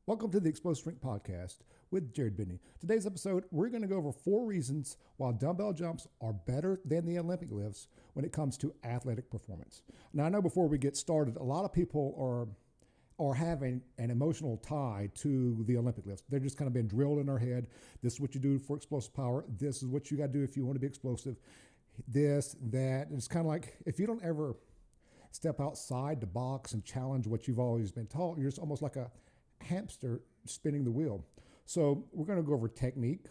Welcome to the Explosive Strength Podcast with Jared Binney. Today's episode, we're going to go over 4 reasons why dumbbell jumps are better than the Olympic lifts when it comes to athletic performance. Now, I know before we get started, a lot of people are having an emotional tie to the Olympic lifts. They're just kind of been drilled in their head. This is what you do for explosive power. This is what you got to do if you want to be explosive. This, that. And it's kind of like if you don't ever step outside the box and challenge what you've always been taught, you're just almost like a hamster spinning the wheel. So we're going to go over technique.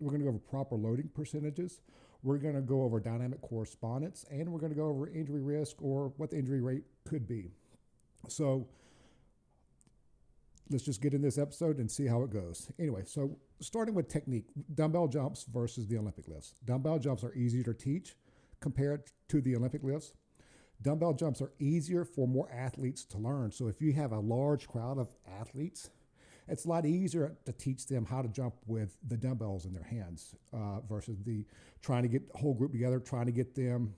We're going to go over proper loading percentages. We're going to go over dynamic correspondence, and we're going to go over injury risk or what the injury rate could be. So let's just get in this episode and see how it goes. Anyway, so starting with technique, dumbbell jumps versus the Olympic lifts. Dumbbell jumps are easier to teach compared to the Olympic lifts. Dumbbell jumps are easier for more athletes to learn. So if you have a large crowd of athletes, it's a lot easier to teach them how to jump with the dumbbells in their hands versus the trying to get the whole group together, trying to get them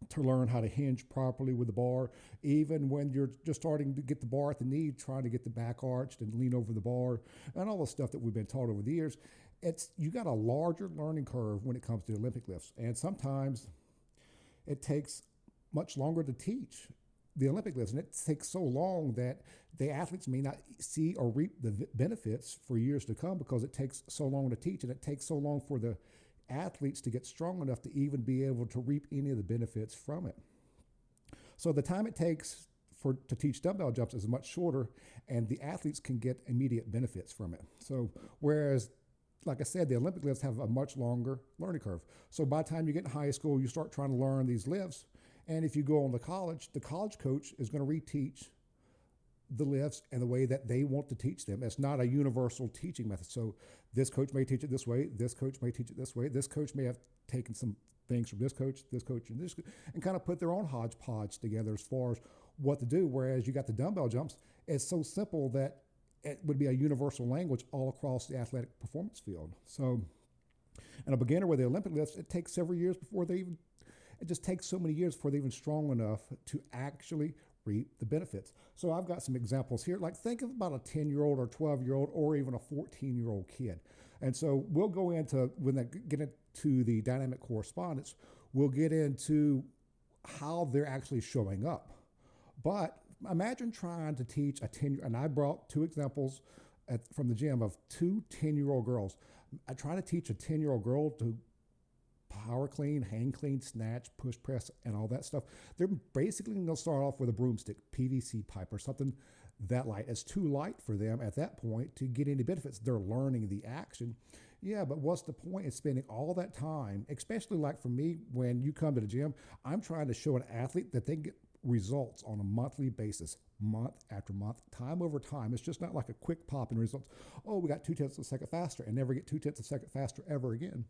to learn how to hinge properly with the bar. Even when you're just starting to get the bar at the knee, trying to get the back arched and lean over the bar and all the stuff that we've been taught over the years, you got a larger learning curve when it comes to Olympic lifts. And sometimes it takes much longer to teach the Olympic lifts, and it takes so long that the athletes may not see or reap the benefits for years to come because it takes so long to teach, and it takes so long for the athletes to get strong enough to even be able to reap any of the benefits from it. So the time it takes to teach dumbbell jumps is much shorter, and the athletes can get immediate benefits from it. So whereas, like I said, the Olympic lifts have a much longer learning curve. So by the time you get in high school, you start trying to learn these lifts. And if you go on to college, the college coach is going to reteach the lifts and the way that they want to teach them. It's not a universal teaching method. So this coach may teach it this way. This coach may teach it this way. This coach may have taken some things from this coach, and this, and kind of put their own hodgepodge together as far as what to do. Whereas you got the dumbbell jumps, it's so simple that it would be a universal language all across the athletic performance field. So, and a beginner with the Olympic lifts, it takes several years before it just takes so many years before they're even strong enough to actually reap the benefits. So I've got some examples here. Like think of about a 10-year-old or 12-year-old or even a 14-year-old kid. And so we'll go into, when I get into the dynamic correspondence, we'll get into how they're actually showing up. But imagine trying to teach a 10-year, and I brought 2 examples from the gym of 2 10-year-old girls. I try to teach a 10-year-old girl to power clean, hang clean, snatch, push press, and all that stuff. They're basically going to start off with a broomstick, PVC pipe, or something that light. It's too light for them at that point to get any benefits. They're learning the action. Yeah, but what's the point in spending all that time, especially like for me, when you come to the gym, I'm trying to show an athlete that they get results on a monthly basis, month after month, time over time. It's just not like a quick pop in results. Oh, we got 0.2 of a second faster and never get 0.2 of a second faster ever again.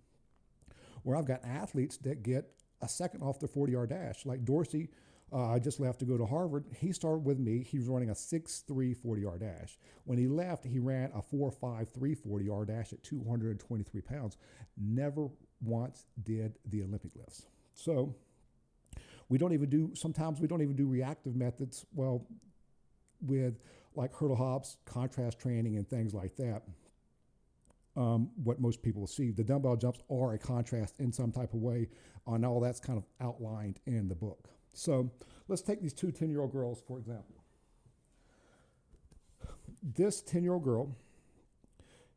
Where I've got athletes that get a second off their 40-yard dash. Like Dorsey, I just left to go to Harvard. He started with me. He was running a 6.3 40-yard dash. When he left, he ran a 4.53 40-yard dash at 223 pounds. Never once did the Olympic lifts. So sometimes we don't even do reactive methods, well, with like hurdle hops, contrast training, and things like that. What most people see. The dumbbell jumps are a contrast in some type of way, and all that's kind of outlined in the book. So let's take these 2 10-year-old girls, for example. This 10-year-old girl,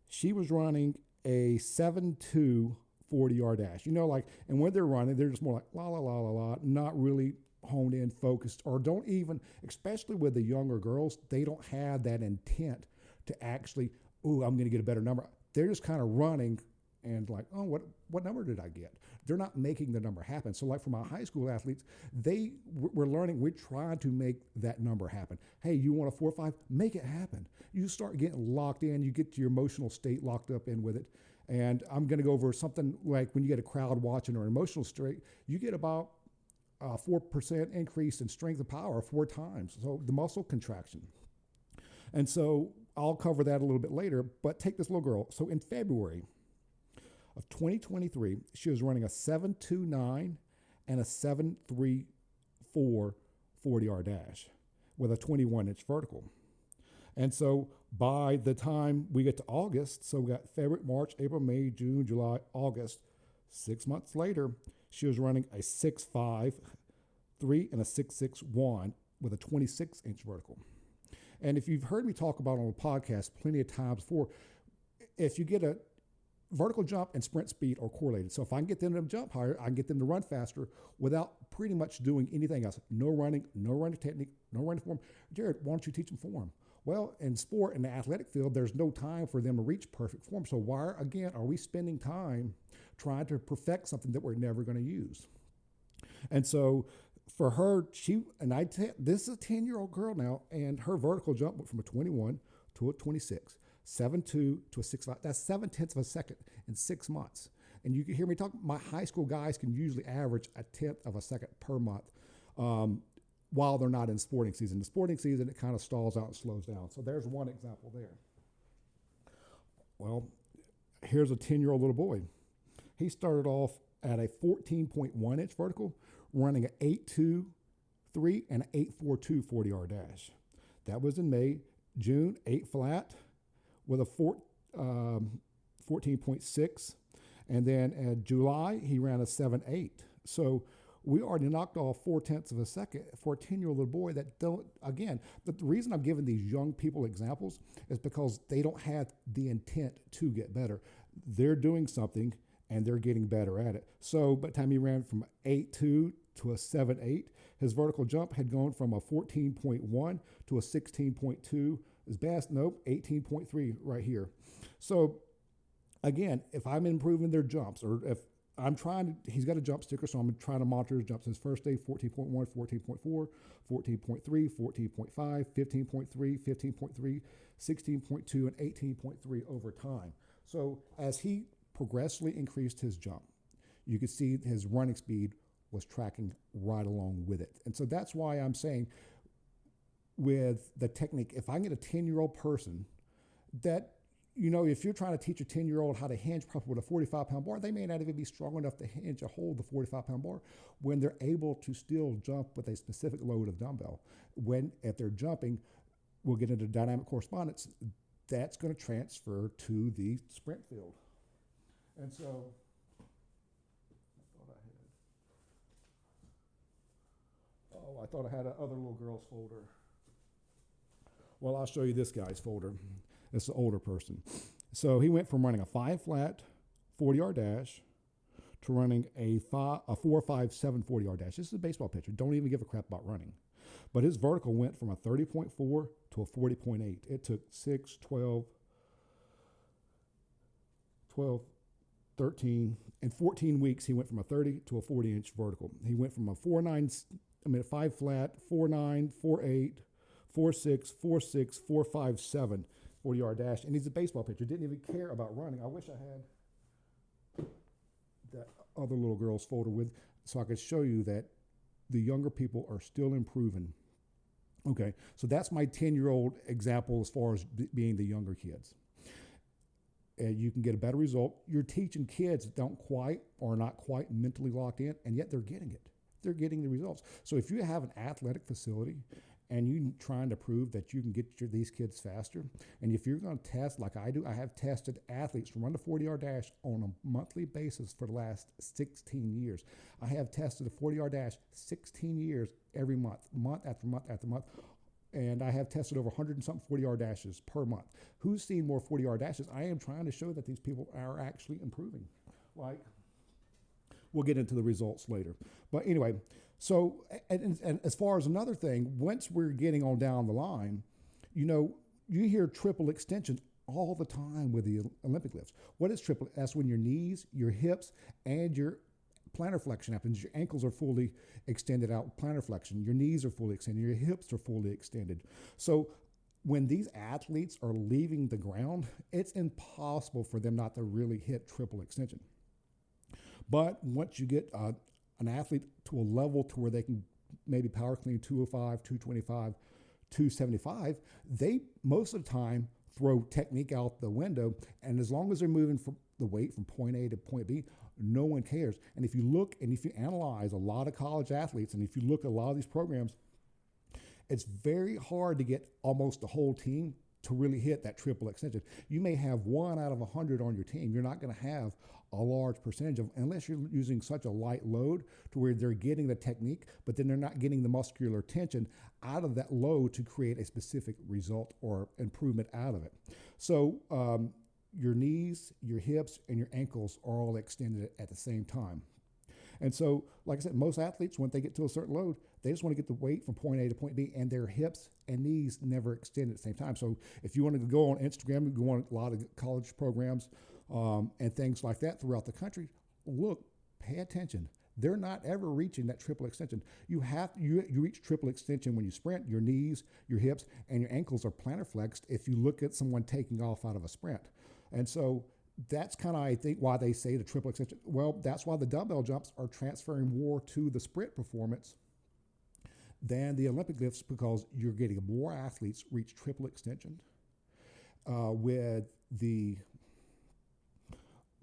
she was running a 7.2 40-yard dash. And when they're running, they're just more like la, la, la, la, la, not really honed in, focused, or don't even, especially with the younger girls, they don't have that intent to actually, I'm going to get a better number. They're just kind of running and like, oh, what number did I get? They're not making the number happen. So like for my high school athletes, we're learning, we're trying to make that number happen. Hey, you want a 4.5? Make it happen. You start getting locked in, you get your emotional state locked up in with it. And I'm going to go over something like when you get a crowd watching or an emotional state, you get about a 4% increase in strength and power 4 times. So the muscle contraction. And so I'll cover that a little bit later, but take this little girl. So in February of 2023, she was running a 7.29 and a 7.34 40-yard dash with a 21-inch vertical. And so by the time we get to August, so we got February, March, April, May, June, July, August, 6 months later, she was running a 6.53 and a 6.61 with a 26-inch vertical. And if you've heard me talk about on the podcast plenty of times before, if you get a vertical jump and sprint speed are correlated. So if I can get them to jump higher, I can get them to run faster without pretty much doing anything else. No running technique, no running form. Jared, why don't you teach them form? Well, in sport, in the athletic field, there's no time for them to reach perfect form. So why, again, are we spending time trying to perfect something that we're never going to use? And so for her, this is a 10-year-old girl now, and her vertical jump went from a 21 to a 26, 7.2 to a 6.5. That's 0.7 of a second in 6 months. And you can hear me talk, my high school guys can usually average 0.1 of a second per month while they're not in sporting season. The sporting season, it kind of stalls out and slows down. So there's one example there. Well, here's a 10-year-old little boy. He started off at a 14.1 inch vertical, running an 8.23 and an 8.42 40-yard dash. That was in May. June, 8 flat with a 14.6. And then in July, he ran a 7.8. So we already knocked off 0.4 of a second for a 10-year-old little boy that don't, again, the reason I'm giving these young people examples is because they don't have the intent to get better. They're doing something and they're getting better at it. So by the time he ran from 8.2 to a 7.8, his vertical jump had gone from a 14.1 to a 16.2. His best, 18.3 right here. So again, if I'm improving their jumps, or if I'm he's got a jump sticker, so I'm trying to monitor his jumps. His first day, 14.1, 14.4, 14.3, 14.5, 15.3, 15.3, 16.2, and 18.3 over time. So as he progressively increased his jump, you could see his running speed was tracking right along with it. And so that's why I'm saying with the technique, if I can get a 10-year-old person that, if you're trying to teach a 10-year-old how to hinge properly with a 45-pound bar, they may not even be strong enough to hinge or hold the 45-pound bar when they're able to still jump with a specific load of dumbbell. If they're jumping, we'll get into dynamic correspondence, that's going to transfer to the sprint field. And so I thought I had another little girl's folder. Well, I'll show you this guy's folder. It's an older person. So he went from running a 5 flat 40-yard dash to running a 4.57 40-yard dash. This is a baseball pitcher. Don't even give a crap about running. But his vertical went from a 30.4 to a 40.8. It took 6, 12, 13, in 14 weeks, he went from a 30 to a 40-inch vertical. He went from a 5 flat, 4.9, 4.8, 4.6, 4.6, 4.57 40-yard dash, and he's a baseball pitcher. Didn't even care about running. I wish I had that other little girl's folder so I could show you that the younger people are still improving. Okay, so that's my 10-year-old example as far as being the younger kids. And you can get a better result. You're teaching kids that are not quite mentally locked in, and yet they're getting it. They're getting the results. So if you have an athletic facility and you're trying to prove that you can get these kids faster, and if you're going to test like I do, I have tested athletes to run the 40-yard dash on a monthly basis for the last 16 years. I have tested a 40-yard dash 16 years every month after month after month. And I have tested over 100 and something 40-yard dashes per month. Who's seen more 40-yard dashes? I am trying to show that these people are actually improving. We'll get into the results later. But anyway, so, and as far as another thing, once we're getting on down the line, you hear triple extensions all the time with the Olympic lifts. What is triple? That's when your knees, your hips, and your plantar flexion happens. Your ankles are fully extended out, plantar flexion. Your knees are fully extended. Your hips are fully extended. So when these athletes are leaving the ground, it's impossible for them not to really hit triple extension. But once you get an athlete to a level to where they can maybe power clean 205, 225, 275, they most of the time throw technique out the window. And as long as they're moving from the weight from point A to point B, no one cares. And if you look and if you analyze a lot of college athletes, and if you look at a lot of these programs, It's very hard to get almost the whole team to really hit that triple extension. You may have 1 out of 100 on your team. You're not going to have a large percentage of, unless you're using such a light load to where they're getting the technique, but then they're not getting the muscular tension out of that load to create a specific result or improvement out of it. So your knees, your hips, and your ankles are all extended at the same time. And so, like I said, most athletes, when they get to a certain load, they just want to get the weight from point A to point B, and their hips and knees never extend at the same time. So if you want to go on Instagram, go on a lot of college programs and things like that throughout the country, look, pay attention. They're not ever reaching that triple extension. You reach triple extension when you sprint. Your knees, your hips, and your ankles are plantar flexed if you look at someone taking off out of a sprint. And so that's kind of, I think, why they say the triple extension. Well, that's why the dumbbell jumps are transferring more to the sprint performance than the Olympic lifts, because you're getting more athletes reach triple extension with the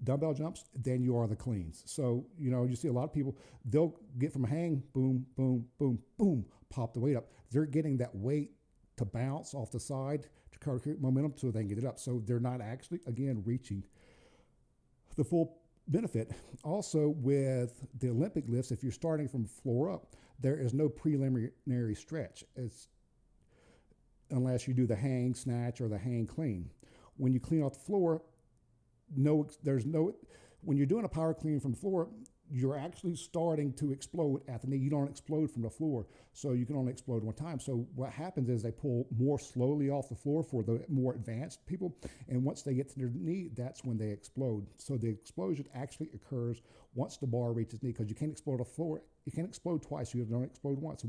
dumbbell jumps than you are the cleans. So, you see a lot of people, they'll get from a hang, boom, boom, boom, boom, pop the weight up. They're getting that weight to bounce off the side to create momentum so they can get it up. So they're not actually, again, reaching the full benefit. Also, with the Olympic lifts, if you're starting from floor up, there is no preliminary stretch unless you do the hang snatch or the hang clean. When you clean off the floor, when you're doing a power clean from the floor, you're actually starting to explode at the knee. You don't explode from the floor, so you can only explode one time. So what happens is they pull more slowly off the floor for the more advanced people, and once they get to their knee, that's when they explode. So the explosion actually occurs once the bar reaches knee, because you can't explode off the floor. You can't explode twice. You don't explode once.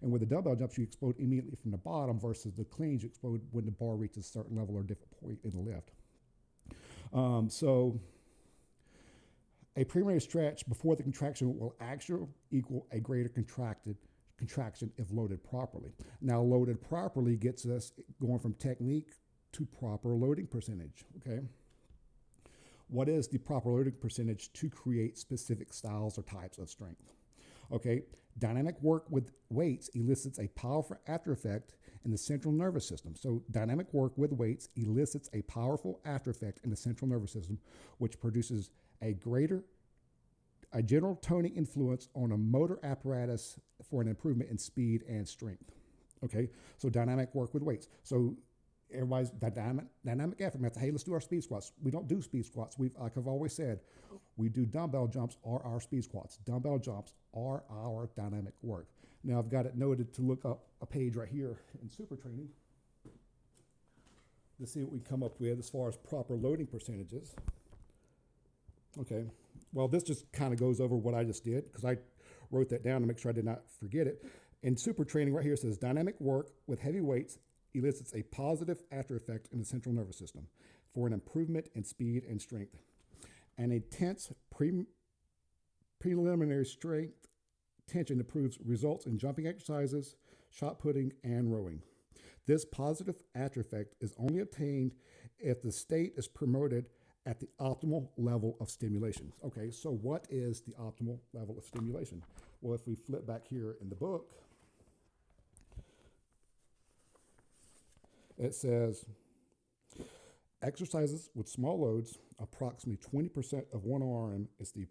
And with the dumbbell jumps, you explode immediately from the bottom, versus the cleans, you explode when the bar reaches a certain level or different point in the lift. So a preliminary stretch before the contraction will actually equal a greater contraction if loaded properly. Now, loaded properly gets us going from technique to proper loading percentage, okay? What is the proper loading percentage to create specific styles or types of strength? Okay, dynamic work with weights elicits a powerful after effect in the central nervous system. So dynamic work with weights elicits a powerful after effect in the central nervous system, which produces a general toning influence on a motor apparatus for an improvement in speed and strength. Okay, so dynamic work with weights. So everybody's dynamic effort method. Hey, let's do our speed squats. We don't do speed squats. Like I've always said, we do dumbbell jumps or our speed squats. Dumbbell jumps are our dynamic work. Now I've got it noted to look up a page right here in Super Training to see what we come up with as far as proper loading percentages. Okay, well, this just kind of goes over what I just did, because I wrote that down to make sure I did not forget it. In Super Training right here, it says dynamic work with heavy weights elicits a positive after effect in the central nervous system for an improvement in speed and strength. An intense preliminary strength tension results in jumping exercises, shot putting, and rowing. This positive after effect is only obtained if the state is promoted at the optimal level of stimulation. Okay, so what is the optimal level of stimulation? Well, if we flip back here in the book, it says exercises with small loads, approximately 20% of 1 RM, is the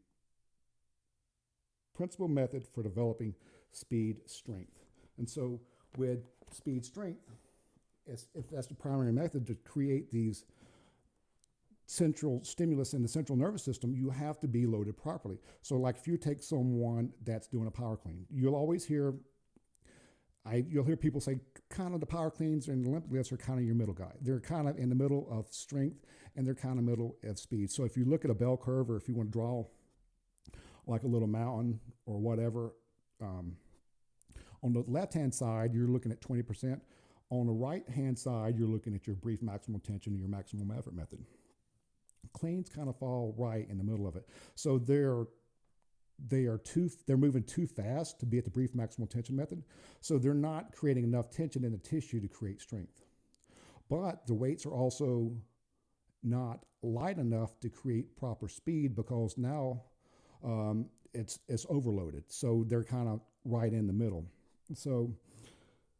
principal method for developing speed strength. And so with speed strength, if that's the primary method to create these central stimulus in the central nervous system, you have to be loaded properly. So like if you take someone that's doing a power clean, you'll always hear, you'll hear people say kind of the power cleans and the Olympic lifts are kind of your middle guy. They're kind of in the middle of strength and they're kind of middle of speed. So if you look at a bell curve, or if you want to draw like a little mountain or whatever, on the left-hand side, you're looking at 20%. On the right-hand side, you're looking at your brief maximal tension or your maximum effort method. Cleans kind of fall right in the middle of it. So they're moving too fast to be at the brief maximal tension method. So they're not creating enough tension in the tissue to create strength. But the weights are also not light enough to create proper speed, because now it's overloaded. So they're kind of right in the middle. So, like I said, with speed strength, it's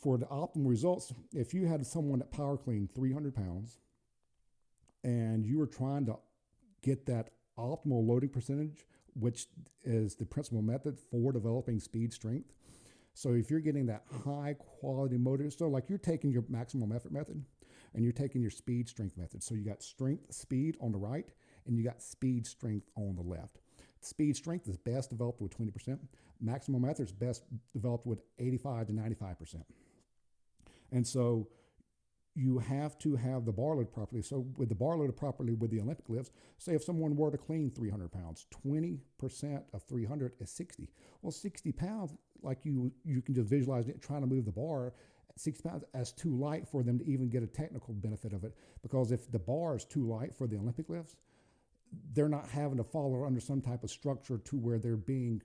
for the optimal results, if you had someone that power cleaned 300 pounds and you were trying to get that optimal loading percentage, which is the principal method for developing speed strength. So if you're getting that high quality motor, so like you're taking your maximum effort method and you're taking your speed strength method. So you got strength, speed on the right, and you got speed strength on the left. Speed strength is best developed with 20%. Maximum effort is best developed with 85 to 95%. And so you have to have the bar load properly. So with the bar loaded properly with the Olympic lifts, say if someone were to clean 300 pounds, 20% of 300 is 60. Well, 60 pounds, like you can just visualize it trying to move the bar, 60 pounds, that's too light for them to even get a technical benefit of it. Because if the bar is too light for the Olympic lifts, they're not having to follow under some type of structure to where they're being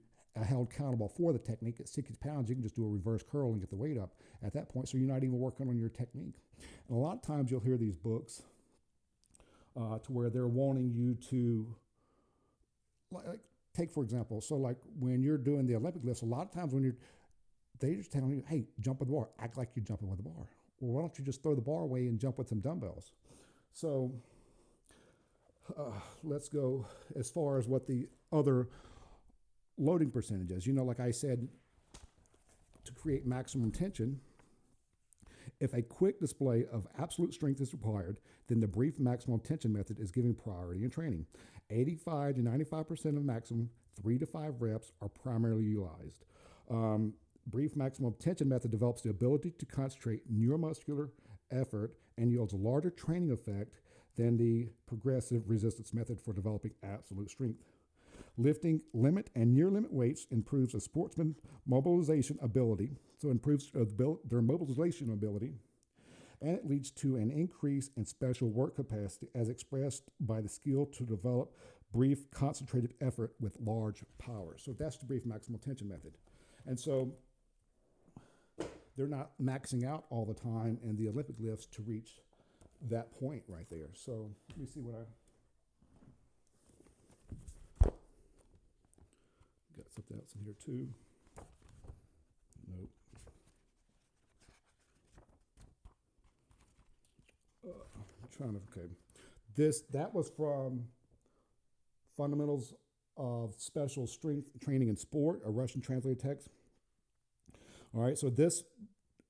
held accountable for the technique. At 60 pounds, you can just do a reverse curl and get the weight up at that point. So you're not even working on your technique. And a lot of times you'll hear these books to where they're wanting you to, like, take for example, so like when you're doing the Olympic lifts, a lot of times when they're just telling you, hey, jump with the bar, act like you're jumping with the bar. Well, why don't you just throw the bar away and jump with some dumbbells? So let's go as far as what the other loading percentages. Like I said, to create maximum tension, if a quick display of absolute strength is required, then the brief maximum tension method is given priority in training. 85 to 95% of maximum 3 to 5 reps are primarily utilized. Brief maximum tension method develops the ability to concentrate neuromuscular effort and yields a larger training effect than the progressive resistance method for developing absolute strength. Lifting limit and near limit weights improves a sportsman's mobilization ability, so it improves their mobilization ability, and it leads to an increase in special work capacity as expressed by the skill to develop brief concentrated effort with large power. So that's the brief maximal tension method. And so they're not maxing out all the time in the Olympic lifts to reach that point right there. So let me see what I got something else in here too. Nope. I'm trying to, okay. That was from Fundamentals of Special Strength Training in Sport, a Russian translated text. All right, so this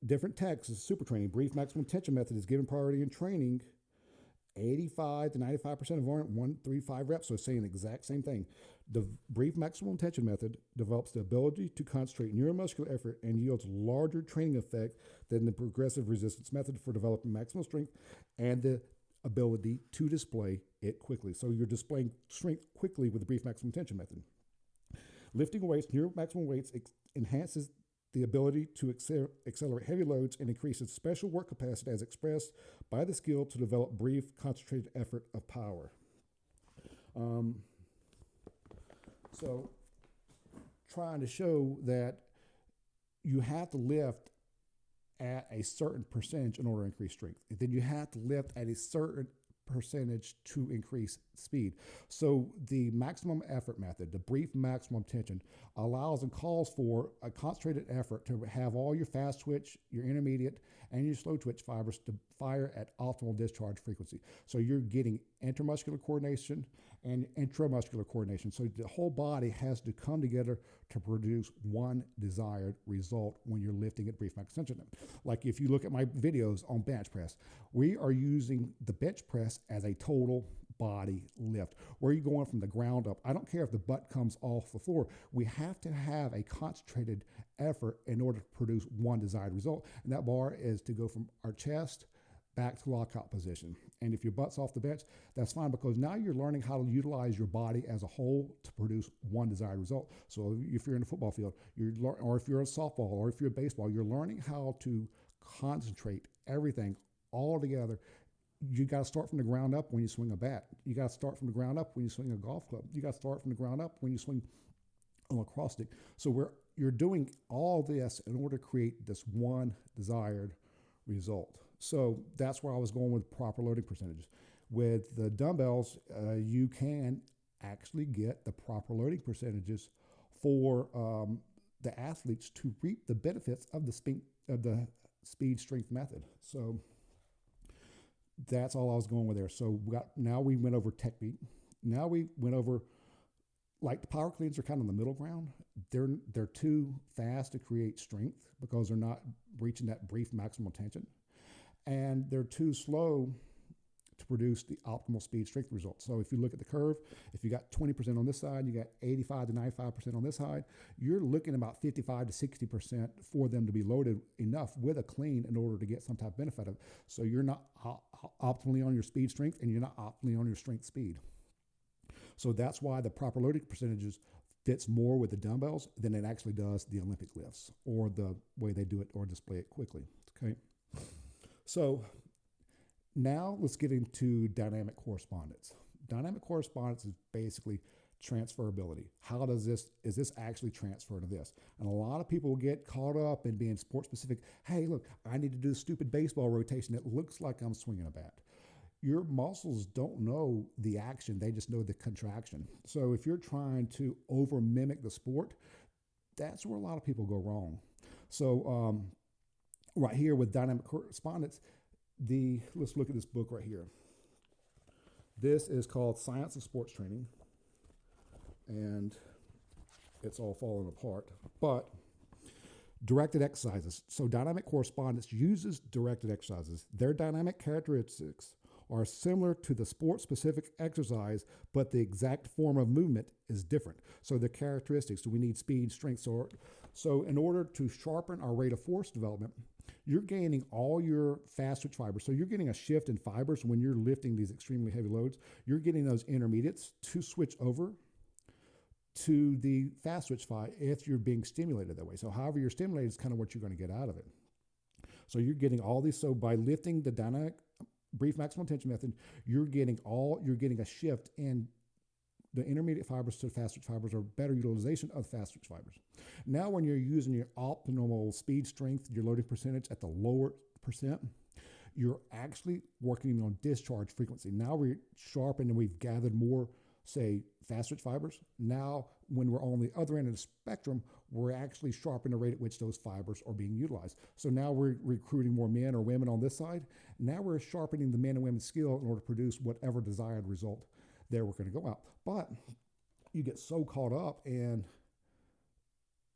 different text is super training. Brief maximum tension method is given priority in training. 85 to 95% of 1, 3, 5 reps. So it's saying the exact same thing. The brief maximum tension method develops the ability to concentrate neuromuscular effort and yields larger training effect than the progressive resistance method for developing maximal strength and the ability to display it quickly. So you're displaying strength quickly with the brief maximum tension method. Lifting weights, near maximum weights enhances the ability to accelerate heavy loads and increases special work capacity as expressed by the skill to develop brief, concentrated effort of power. So trying to show that you have to lift at a certain percentage in order to increase strength. And then you have to lift at a certain percentage to increase speed. So the maximum effort method, the brief maximum tension, allows and calls for a concentrated effort to have all your fast twitch, your intermediate, and your slow twitch fibers to fire at optimal discharge frequency. So you're getting intermuscular coordination and intramuscular coordination. So the whole body has to come together to produce one desired result when you're lifting at brief maximum tension. Like if you look at my videos on bench press, we are using the bench press as a total body lift. Where are you going from the ground up? I don't care if the butt comes off the floor. We have to have a concentrated effort in order to produce one desired result. And that bar is to go from our chest back to lockout position. And if your butt's off the bench, that's fine, because now you're learning how to utilize your body as a whole to produce one desired result. So if you're in a football field, or if you're a softball, or if you're a baseball, you're learning how to concentrate everything all together. You got to start from the ground up when you swing a bat. You got to start from the ground up when you swing a golf club. You got to start from the ground up when you swing a lacrosse stick. So you're doing all this in order to create this one desired result. So that's where I was going with proper loading percentages. With the dumbbells, you can actually get the proper loading percentages for the athletes to reap the benefits of the speed strength method. So that's all I was going with there. So now we went over technique. Now we went over, like, the power cleans are kind of the middle ground. They're too fast to create strength because they're not reaching that brief maximal tension, and they're too slow to produce the optimal speed strength results. So if you look at the curve, if you got 20% on this side, you got 85 to 95% on this side, you're looking about 55 to 60% for them to be loaded enough with a clean in order to get some type of benefit of it. So you're not optimally on your speed strength, and you're not optimally on your strength speed. So that's why the proper loading percentages fits more with the dumbbells than it actually does the Olympic lifts or the way they do it or display it quickly. Okay. So now let's get into dynamic correspondence. Dynamic correspondence is basically transferability. How is this actually transfer to this? And a lot of people get caught up in being sport specific. Hey, look, I need to do a stupid baseball rotation. It looks like I'm swinging a bat. Your muscles don't know the action, they just know the contraction. So if you're trying to over mimic the sport, that's where a lot of people go wrong. So right here with dynamic correspondence, let's look at this book right here. This is called Science of Sports Training, and it's all falling apart. But directed exercises. So dynamic correspondence uses directed exercises. Their dynamic characteristics are similar to the sport-specific exercise, but the exact form of movement is different. So the characteristics, we need speed, strength. So in order to sharpen our rate of force development, you're gaining all your fast twitch fibers. So you're getting a shift in fibers when you're lifting these extremely heavy loads. You're getting those intermediates to switch over to the fast twitch fiber if you're being stimulated that way. So however you're stimulated is kind of what you're going to get out of it. So you're getting all these. So by lifting the dynamic brief maximal tension method, you're getting a shift in the intermediate fibers to the fast twitch fibers, or better utilization of fast twitch fibers. Now, when you're using your optimal speed strength, your loading percentage at the lower percent, you're actually working on discharge frequency. Now we're sharpened and we've gathered more, say, fast twitch fibers. Now, when we're on the other end of the spectrum, we're actually sharpening the rate at which those fibers are being utilized. So now we're recruiting more men or women on this side. Now we're sharpening the men and women's skill in order to produce whatever desired result there we're going to go out. But you get so caught up in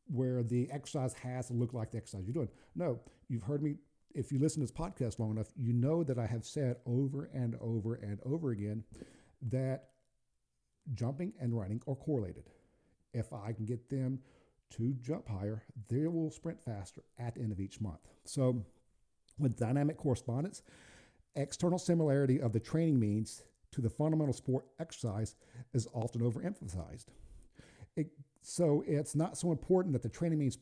where the exercise has to look like the exercise you're doing. No, you've heard me. If you listen to this podcast long enough, you know that I have said over and over and over again that jumping and running are correlated. If I can get them to jump higher, they will sprint faster at the end of each month. So with dynamic correspondence, external similarity of the training means to the fundamental sport exercise is often overemphasized. So it's not so important that the training means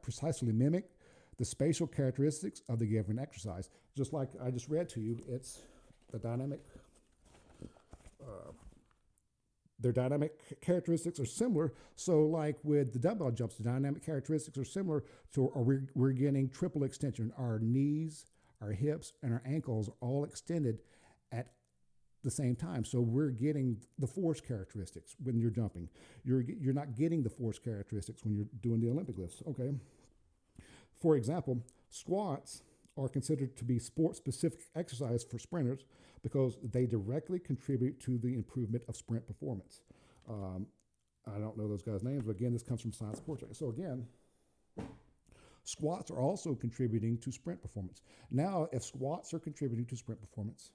precisely mimic the spatial characteristics of the given exercise. Just like I just read to you, it's the dynamic, their dynamic characteristics are similar. So like with the dumbbell jumps, the dynamic characteristics are similar. So we're getting triple extension. Our knees, our hips, and our ankles are all extended at the same time. So we're getting the force characteristics when you're jumping. You're not getting the force characteristics when you're doing the Olympic lifts. Okay. For example, squats are considered to be sport-specific exercise for sprinters because they directly contribute to the improvement of sprint performance. I don't know those guys' names, but again, this comes from Science Sports. So again, squats are also contributing to sprint performance. Now, if squats are contributing to sprint performance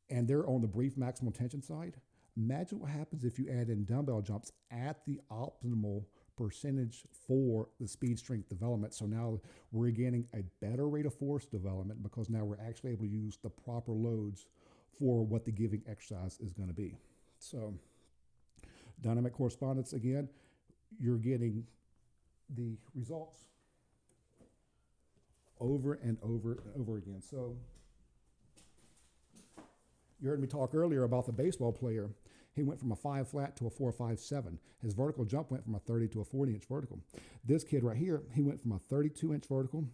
and they're on the brief maximal tension side, imagine what happens if you add in dumbbell jumps at the optimal percentage for the speed strength development. So now we're getting a better rate of force development because now we're actually able to use the proper loads for what the giving exercise is going to be. So dynamic correspondence, again, you're getting the results over and over and over again. So you heard me talk earlier about the baseball player. He went from a 5 flat to a 4.57. His vertical jump went from a 30 to a 40-inch vertical. This kid right here, he went from a 32-inch vertical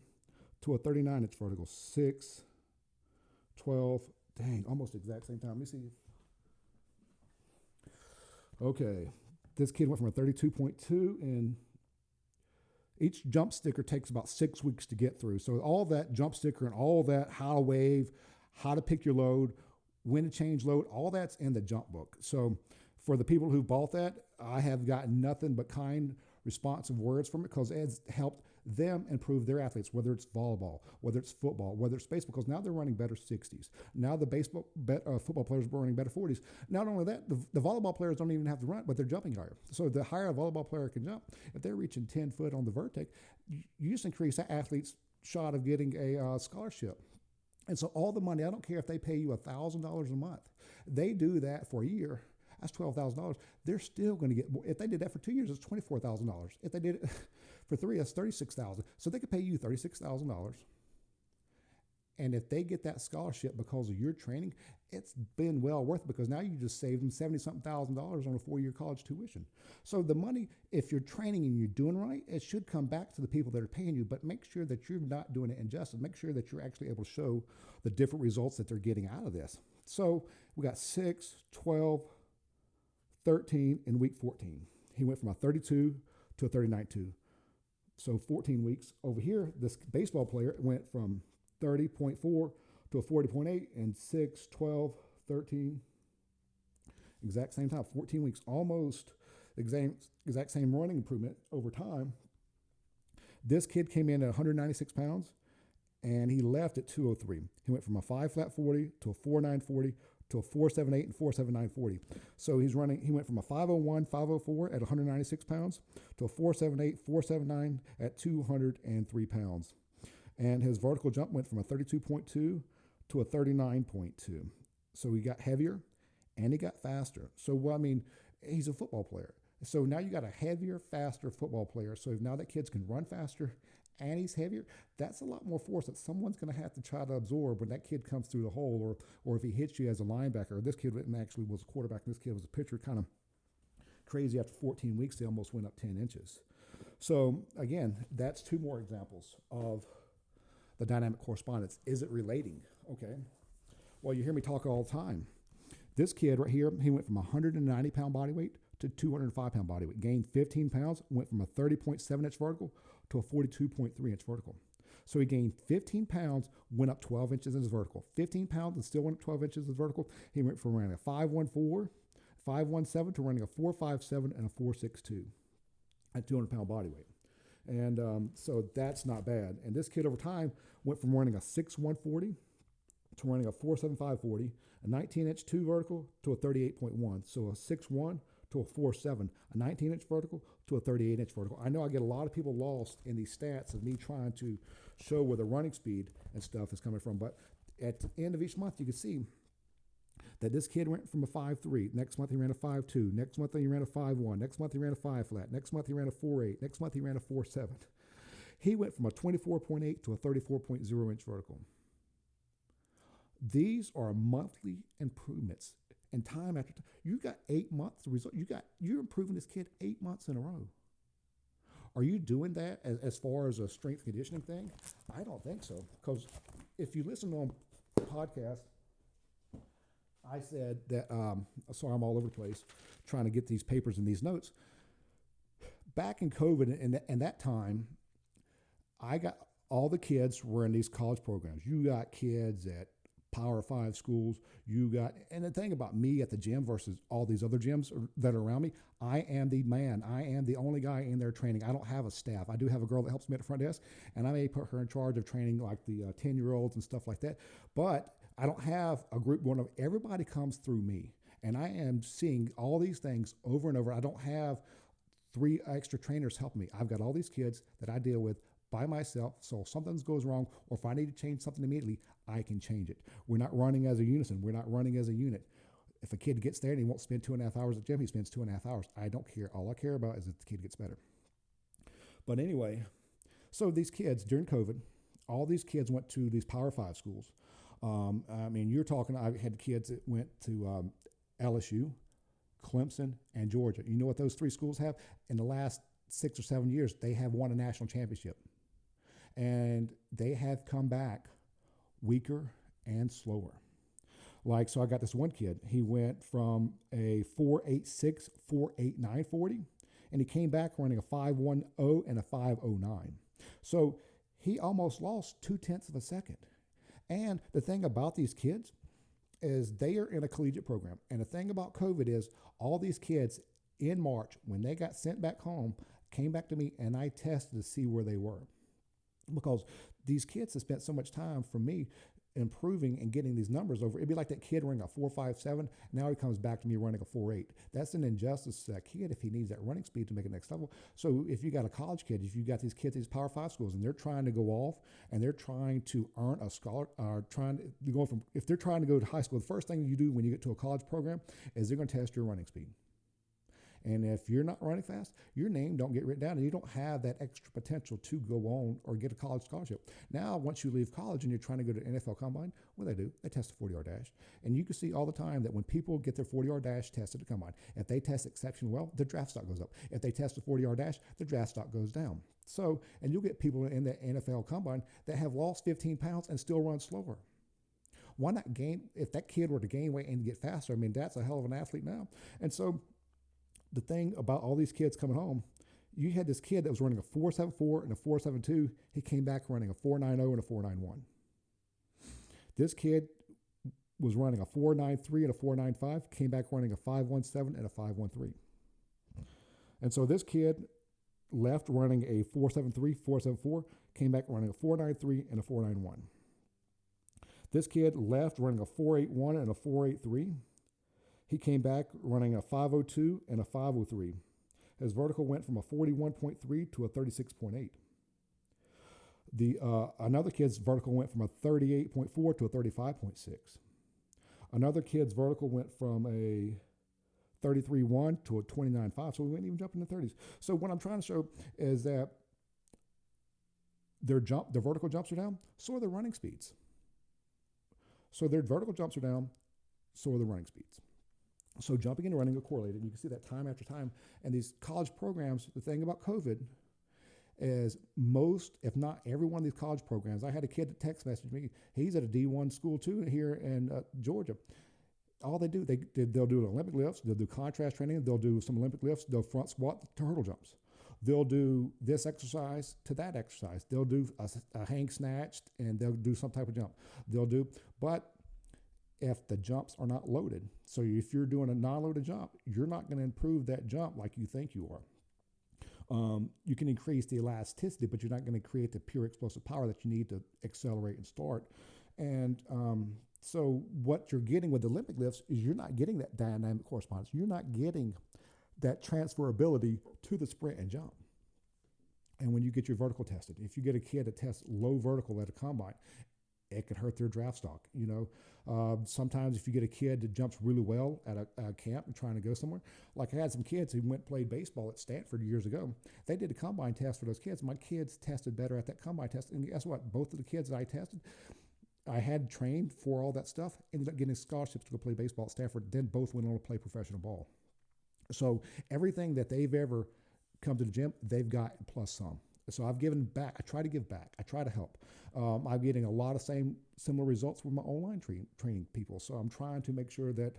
to a 39-inch vertical. 6, 12, dang, almost exact same time. Let me see. Okay, this kid went from a 32.2 Each jump sticker takes about 6 weeks to get through. So all that jump sticker and all that, how to wave, how to pick your load, when to change load, all that's in the jump book. So for the people who bought that, I have gotten nothing but kind, responsive words from it because it's helped them improve their athletes, whether it's volleyball, whether it's football, whether it's baseball, because now they're running better 60s. Now the football players are running better 40s. Not only that, the volleyball players don't even have to run, but they're jumping higher. So the higher a volleyball player can jump, if they're reaching 10 foot on the vertex, you just increase that athlete's shot of getting a scholarship. And so all the money, I don't care if they pay you $1,000 a month, they do that for a year. That's $12,000. They're still going to get more. If they did that for 2 years, it's $24,000. If they did it for 3, that's $36,000. So they could pay you $36,000. And if they get that scholarship because of your training, it's been well worth it because now you just saved them $70-something thousand on a 4-year college tuition. So the money, if you're training and you're doing right, it should come back to the people that are paying you, but make sure that you're not doing it injustice. Make sure that you're actually able to show the different results that they're getting out of this. So we got 6, 12, 13 in week 14. He went from a 32 to a 39.2. So 14 weeks. Over here, this baseball player went from 30.4 to a 40.8 in 6, 12, 13. Exact same time, 14 weeks, almost exact same running improvement over time. This kid came in at 196 pounds, and he left at 203. He went from a 5 flat 40 to a 4.9 40 to a 4.78 and 4.79 40. So he went from a 5.01, 5.04 at 196 pounds to a 4.78, 4.79 at 203 pounds. And his vertical jump went from a 32.2 to a 39.2. So he got heavier and he got faster. So, I mean, he's a football player. So now you got a heavier, faster football player. So now that kid can run faster and he's heavier, that's a lot more force that someone's going to have to try to absorb when that kid comes through the hole, or if he hits you as a linebacker. This kid actually was a quarterback, and this kid was a pitcher, kind of crazy. After 14 weeks, they almost went up 10 inches. So again, that's 2 more examples of the dynamic correspondence. Is it relating? Okay. Well, you hear me talk all the time. This kid right here, he went from 190-pound body weight to 205-pound body weight, gained 15 pounds, went from a 30.7-inch vertical to a 42.3-inch vertical. So he gained 15 pounds, went up 12 inches in his vertical. 15 pounds and still went up 12 inches in his vertical. He went from running a 5.14, 5.17 to running a 4.57 and a 4.62 at 200-pound body weight. And so that's not bad. And this kid over time went from running a 6.140 to running a 4.75 40, a 19-inch 2 vertical to a 38.1. So a 6.1 to a 4.7, a 19-inch vertical to a 38-inch vertical. I know I get a lot of people lost in these stats of me trying to show where the running speed and stuff is coming from. But at the end of each month, you can see that this kid went from a 5.3. Next month, he ran a 5.2. Next month, he ran a 5.1. Next month, he ran a 5 flat. Next month, he ran a 4.8. Next month, he ran a 4.7. He went from a 24.8 to a 34.0-inch vertical. These are monthly improvements. And time after time, you got 8 months of result. You're improving this kid 8 months in a row. Are you doing that as far as a strength conditioning thing? I don't think so. Because if you listen on the podcast, I said that, sorry, I'm all over the place trying to get these papers and these notes. Back in COVID and that time, I got all the kids were in these college programs. You got kids at Power 5 schools, and the thing about me at the gym versus all these other gyms that are around me, I am the man. I am the only guy in there training. I don't have a staff. I do have a girl that helps me at the front desk, and I may put her in charge of training like the 10-year-olds and stuff like that. But I don't have a group going over. Everybody comes through me, and I am seeing all these things over and over. I don't have 3 extra trainers helping me. I've got all these kids that I deal with by myself, so if something goes wrong or if I need to change something immediately, I can change it. We're not running as a unison. We're not running as a unit. If a kid gets there and he won't spend 2.5 hours at the gym, he spends 2.5 hours. I don't care. All I care about is that the kid gets better. But anyway, so these kids, during COVID, all these kids went to these Power 5 schools. I mean, you're talking, I had kids that went to LSU, Clemson, and Georgia. You know what those 3 schools have? In the last 6 or 7 years, they have won a national championship. And they have come back weaker and slower. Like, so I got this one kid. He went from a 4.86, 4.89 40 and he came back running a 5.10 and a 5.09. So he almost lost 0.2 of a second. And the thing about these kids is they are in a collegiate program. And the thing about COVID is all these kids in March, when they got sent back home, came back to me and I tested to see where they were. Because these kids have spent so much time from me improving and getting these numbers over. It'd be like that kid running a 4.57. Now he comes back to me running a 4.8. That's an injustice to that kid if he needs that running speed to make it next level. So if you got a college kid, if you got these kids, these Power 5 schools, and they're trying to go off and they're trying to earn a scholar, if they're trying to go to high school, the first thing you do when you get to a college program is they're going to test your running speed. And if you're not running fast, your name don't get written down and you don't have that extra potential to go on or get a college scholarship. Now, once you leave college and you're trying to go to an NFL combine, what do? They test a 40-yard dash. And you can see all the time that when people get their 40-yard dash tested at the combine, if they test exceptionally well, their draft stock goes up. If they test a 40-yard dash, their draft stock goes down. So, and you'll get people in the NFL combine that have lost 15 pounds and still run slower. Why not gain? If that kid were to gain weight and get faster, I mean, that's a hell of an athlete now. And so, the thing about all these kids coming home, you had this kid that was running a 4.74 and a 4.72. He came back running a 4.90 and a 4.91. This kid was running a 4.93 and a 4.95, came back running a 5.17 and a 5.13. And so this kid left running a 4.73, 4.74, came back running a 4.93 and a 4.91. This kid left running a 4.81 and a 4.83. He came back running a 5.02 and a 5.03. His vertical went from a 41.3 to a 36.8. Another kid's vertical went from a 38.4 to a 35.6. Another kid's vertical went from a 33.1 to a 29.5. So we wouldn't even jump in the 30s. So what I'm trying to show is that their vertical jumps are down, so are their running speeds. So their vertical jumps are down, so are the running speeds. So jumping and running are correlated. You can see that time after time. And these college programs, the thing about COVID is most, if not every one of these college programs, I had a kid that text messaged me. He's at a D1 school too here in Georgia. All they do, they'll do Olympic lifts, they'll do contrast training, they'll do some Olympic lifts, they'll front squat to hurdle jumps. They'll do this exercise to that exercise. They'll do a hang snatched and they'll do some type of jump. But if the jumps are not loaded. So if you're doing a non-loaded jump, you're not going to improve that jump like you think you are. You can increase the elasticity, but you're not going to create the pure explosive power that you need to accelerate and start. And so what you're getting with Olympic lifts is you're not getting that dynamic correspondence. You're not getting that transferability to the sprint and jump. And when you get your vertical tested, if you get a kid that tests low vertical at a combine, it could hurt their draft stock. Sometimes if you get a kid that jumps really well at a camp and trying to go somewhere, like I had some kids who went and played baseball at Stanford years ago. They did a combine test for those kids. My kids tested better at that combine test. And guess what? Both of the kids that I tested, I had trained for all that stuff, ended up getting scholarships to go play baseball at Stanford, then both went on to play professional ball. So everything that they've ever come to the gym, they've got plus some. So I've given back. I try to give back. I try to help. I'm getting a lot of similar results with my online training people. So I'm trying to make sure that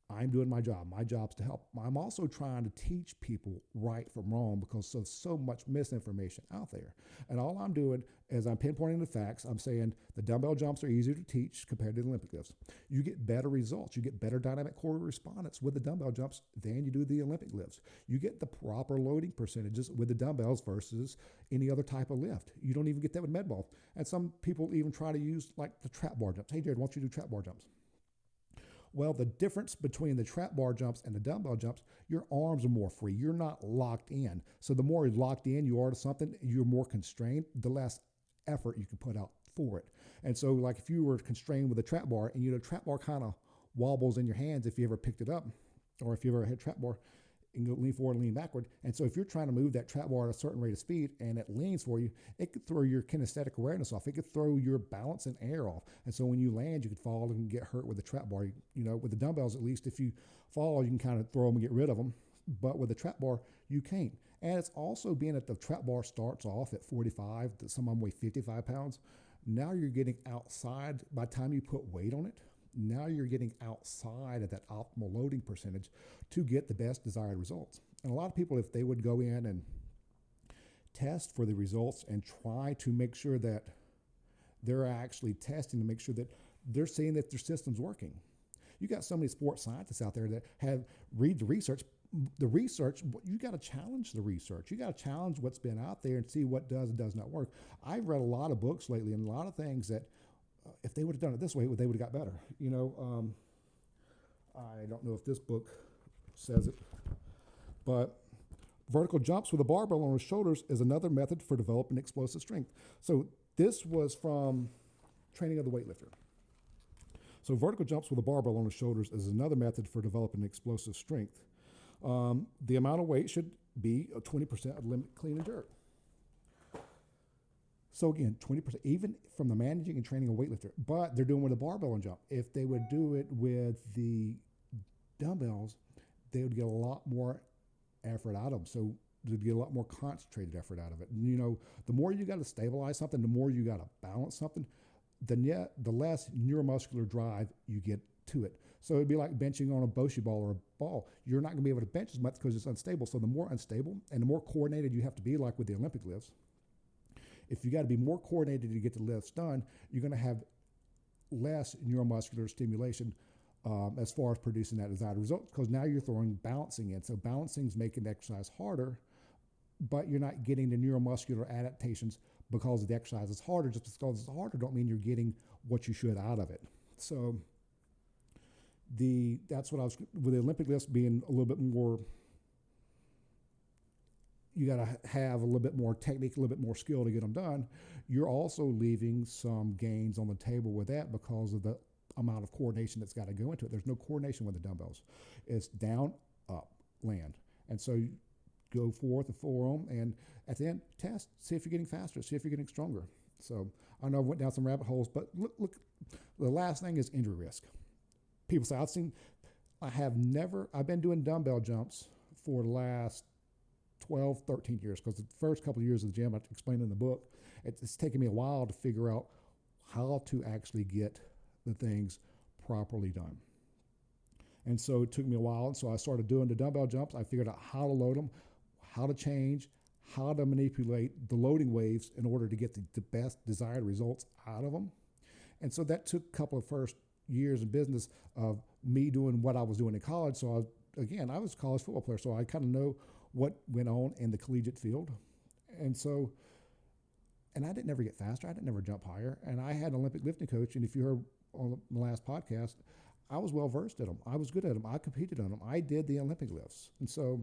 I'm doing my job. My job's to help. I'm also trying to teach people right from wrong because there's so much misinformation out there. And all I'm doing is I'm pinpointing the facts. I'm saying the dumbbell jumps are easier to teach compared to the Olympic lifts. You get better results. You get better dynamic correspondence with the dumbbell jumps than you do the Olympic lifts. You get the proper loading percentages with the dumbbells versus any other type of lift. You don't even get that with med ball. And some people even try to use like the trap bar jumps. Hey, Jared, why don't you do trap bar jumps? Well, the difference between the trap bar jumps and the dumbbell jumps, your arms are more free. You're not locked in. So the more locked in you are to something, you're more constrained, the less effort you can put out for it. And so like if you were constrained with a trap bar and the trap bar kind of wobbles in your hands if you ever picked it up, or if you ever had trap bar, and go lean forward and lean backward. And so if you're trying to move that trap bar at a certain rate of speed and it leans for you, it could throw your kinesthetic awareness off. It could throw your balance and air off. And so when you land, you could fall and get hurt with the trap bar. With the dumbbells, at least if you fall, you can kind of throw them and get rid of them. But with the trap bar, you can't. And it's also being that the trap bar starts off at 45, some of them weigh 55 pounds. Now you're getting outside by the time you put weight on it. now you're getting outside of that optimal loading percentage to get the best desired results. And a lot of people, if they would go in and test for the results and try to make sure that they're actually testing to make sure that they're seeing that their system's working. You got so many sports scientists out there that have read the research. The research, you got to challenge the research. You got to challenge what's been out there and see what does and does not work. I've read a lot of books lately and a lot of things that if they would have done it this way, they would have got better. I don't know if this book says it, but vertical jumps with a barbell on his shoulders is another method for developing explosive strength. So this was from Training of the Weightlifter. So vertical jumps with a barbell on his shoulders is another method for developing explosive strength. The amount of weight should be 20% of limit clean and jerk. So again, 20%, even from the managing and training a weightlifter, but they're doing with a barbell and jump. If they would do it with the dumbbells, they would get a lot more effort out of them. So they'd get a lot more concentrated effort out of it. And, the more you got to stabilize something, the more you got to balance something, the less neuromuscular drive you get to it. So it'd be like benching on a bocce ball or a ball. You're not going to be able to bench as much because it's unstable. So the more unstable and the more coordinated you have to be, like with the Olympic lifts, if you got to be more coordinated to get the lifts done, you're going to have less neuromuscular stimulation as far as producing that desired result, because now you're throwing balancing in. So balancing is making the exercise harder, but you're not getting the neuromuscular adaptations because the exercise is harder. Just because it's harder don't mean you're getting what you should out of it. So that's what I was, with the Olympic lifts being a little bit more, you got to have a little bit more technique, a little bit more skill to get them done. You're also leaving some gains on the table with that because of the amount of coordination that's got to go into it. There's no coordination with the dumbbells. It's down, up, land. And so you go forth and forearm, and at the end, test, see if you're getting faster, see if you're getting stronger. So I know I went down some rabbit holes, but look, the last thing is injury risk. People say, I've been doing dumbbell jumps for the last 12, 13 years, because the first couple of years of the gym, I explained in the book, it's taken me a while to figure out how to actually get the things properly done. And so it took me a while, and so I started doing the dumbbell jumps. I figured out how to load them, how to change, how to manipulate the loading waves in order to get the best desired results out of them. And so that took a couple of first years in business of me doing what I was doing in college. So I was a college football player, so I kind of know what went on in the collegiate field. And I didn't ever get faster. I didn't ever jump higher. And I had an Olympic lifting coach, and if you heard on the last podcast, I was well versed at them. I was good at them. I competed on them. I did the Olympic lifts. And so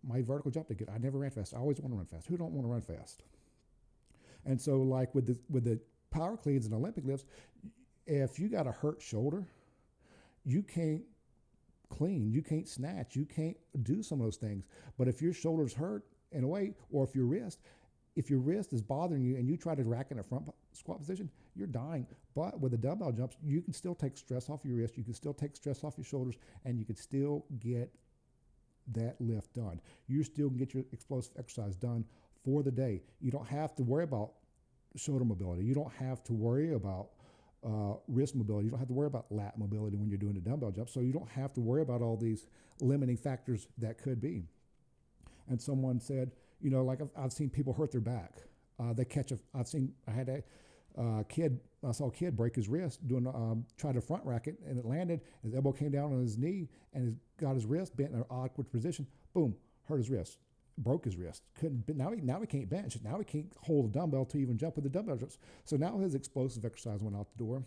my vertical jump ticket, I never ran fast. I always want to run fast. Who don't want to run fast? And so like with the power cleans and Olympic lifts, if you got a hurt shoulder, you can't clean, you can't snatch, you can't do some of those things. But if your shoulder's hurt in a way, or if your wrist is bothering you and you try to rack in a front squat position, you're dying. But with the dumbbell jumps, you can still take stress off your wrist, you can still take stress off your shoulders, and you can still get that lift done. You still can get your explosive exercise done for the day. You don't have to worry about shoulder mobility. You don't have to worry about wrist mobility. You don't have to worry about lat mobility when you're doing the dumbbell jump. So you don't have to worry about all these limiting factors that could be. And someone said, like I've seen people hurt their back. I saw a kid break his wrist try to front rack it, and it landed. His elbow came down on his knee, and got his wrist bent in an awkward position. Boom, hurt his wrist, broke his wrist. Now he can't bench. Now he can't hold a dumbbell to even jump with the dumbbell jumps. So now his explosive exercise went out the door.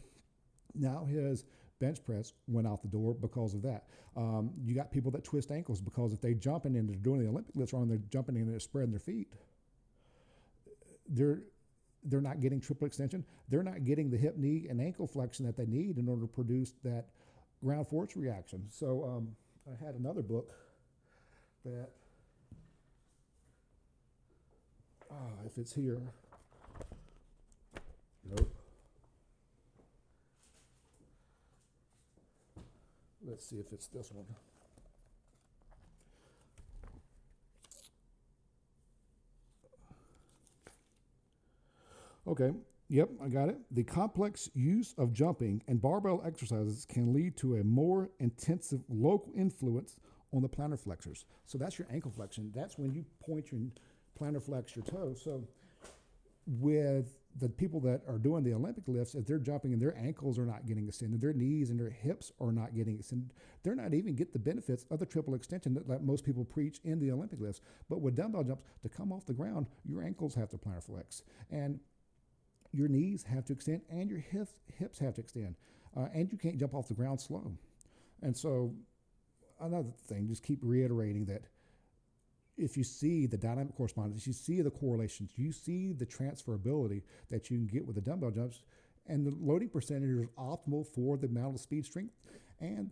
Now his bench press went out the door because of that. You got people that twist ankles because if they jumping in, they're doing the Olympic lifts wrong, they're jumping in and they're spreading their feet. They're not getting triple extension. They're not getting the hip, knee, and ankle flexion that they need in order to produce that ground force reaction. So I had another book that, if it's here, nope. Let's see if it's this one. Okay, Yep, I got it. The complex use of jumping and barbell exercises can lead to a more intensive local influence on the plantar flexors. So that's your ankle flexion. That's when you point your plantar flex your toe. So with the people that are doing the Olympic lifts, if they're jumping and their ankles are not getting extended, their knees and their hips are not getting extended, they're not even get the benefits of the triple extension that most people preach in the Olympic lifts. But with dumbbell jumps, to come off the ground, your ankles have to plantar flex. And your knees have to extend and your hips have to extend. And you can't jump off the ground slow. And so another thing, just keep reiterating that if you see the dynamic correspondence, you see the correlations, you see the transferability that you can get with the dumbbell jumps, and the loading percentage is optimal for the amount of speed, strength, and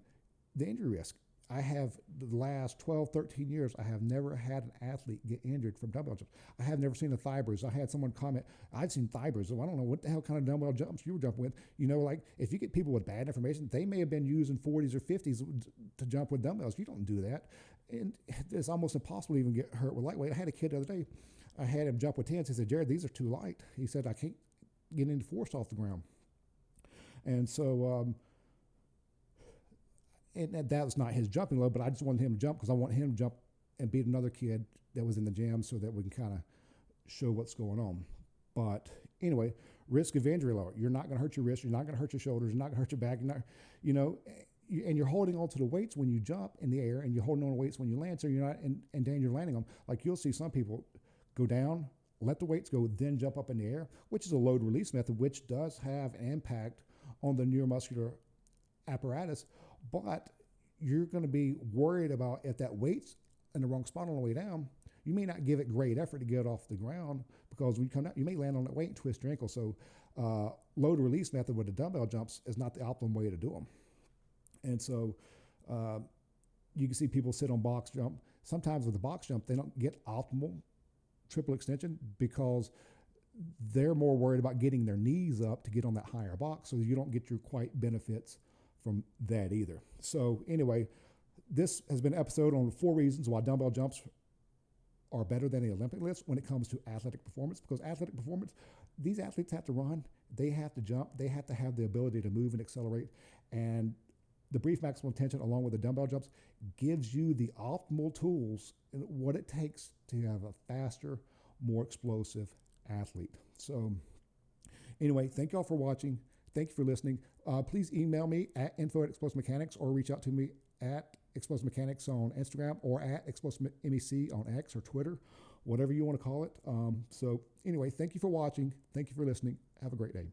the injury risk. I have the last 12, 13 years, I have never had an athlete get injured from dumbbell jumps. I have never seen a thigh bruise. I had someone comment, I've seen thigh bruises. Well, I don't know what the hell kind of dumbbell jumps you were jumping with. You know, like if you get people with bad information, they may have been using 40s or 50s to jump with dumbbells. You don't do that. And it's almost impossible to even get hurt with lightweight. I had a kid the other day, I had him jump with 10s. He said, Jared, these are too light. He said, I can't get any force off the ground. And so, and that was not his jumping load, but I just wanted him to jump because I want him to jump and beat another kid that was in the gym so that we can kind of show what's going on. But anyway, risk of injury lower. You're not going to hurt your wrist. You're not going to hurt your shoulders. You're not going to hurt your back. You're not, you know, and you're holding on to the weights when you jump in the air, and you're holding on to weights when you land, so you're not in danger of landing them. Like you'll see some people go down, let the weights go, then jump up in the air, which is a load release method, which does have an impact on the neuromuscular apparatus. But you're going to be worried about if that weight's in the wrong spot on the way down. You may not give it great effort to get off the ground because when you come down, you may land on that weight and twist your ankle. So load release method with the dumbbell jumps is not the optimum way to do them. And so you can see people sit on box jump. Sometimes with the box jump, they don't get optimal triple extension because they're more worried about getting their knees up to get on that higher box, so you don't get your quite benefits from that either. So anyway, this has been an episode on 4 reasons why dumbbell jumps are better than the Olympic lifts when it comes to athletic performance. Because athletic performance, these athletes have to run, they have to jump, they have to have the ability to move and accelerate. And the brief maximum tension along with the dumbbell jumps gives you the optimal tools and what it takes to have a faster, more explosive athlete. So anyway, thank y'all for watching. Thank you for listening. Please email me at info@explosivemechanics or reach out to me at Explosive Mechanics on Instagram or at Explosive MEC on X or Twitter, whatever you want to call it. So anyway, thank you for watching. Thank you for listening. Have a great day.